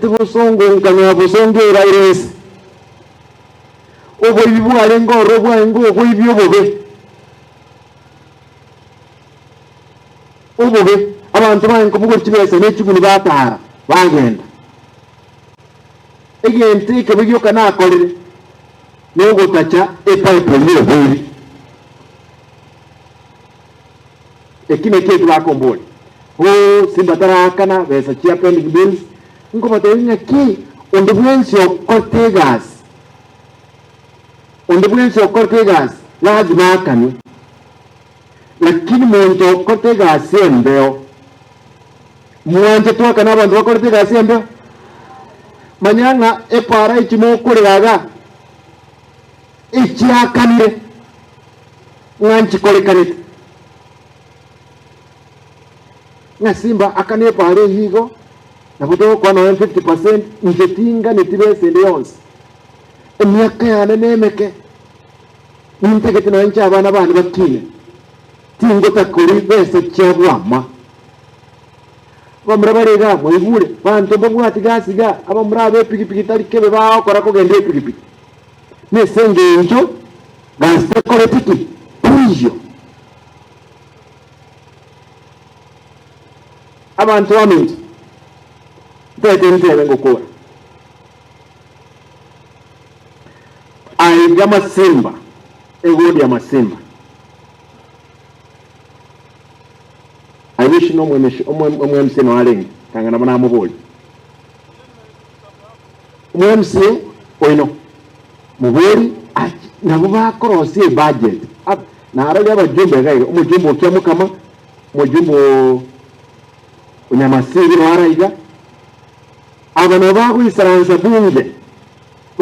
busongo nkanya busongo irairese obo ibibu arengo robo ngo obo ibyo bobe obobe abantu banko bugo kibese n'ekiguni batara bagenda egente ke bigyo kana akolere n'ogo tacha epipe y'obuli ekine ketu bakombole simbatara kana besa chia pending bills ngo batenya ki ondebwensio Cortegas lazima akani lakini mwento Cortegas embeo mwanje toka na bantu Cortegas embeo manyanga epara ikimokoreraga ikiakanire nganchi korekanite na Simba akane pale higo na kutoka kwa 50% njetinga nitibese leons emyaka yana nemeke nintegete na ncha abana bana bakine tingo takuri bese cyabwama bamurabarega mwibure bantu mbamwati gasiga abamurabe pikipiki tarikebe bakora ko gende pikipiki nesenge njo gaste koretiki pujo abantu baminti tete ntebe ngokora aiga Masimba egodi ya Masimba I wish no mwe msino alengi kangana mana muboli mwe msi oino muboli nabo bakorosie budget na araga abajumbe gairo umujumbe okyamukama mujumbe unyamasiri no araiga abana bago isaranza bunge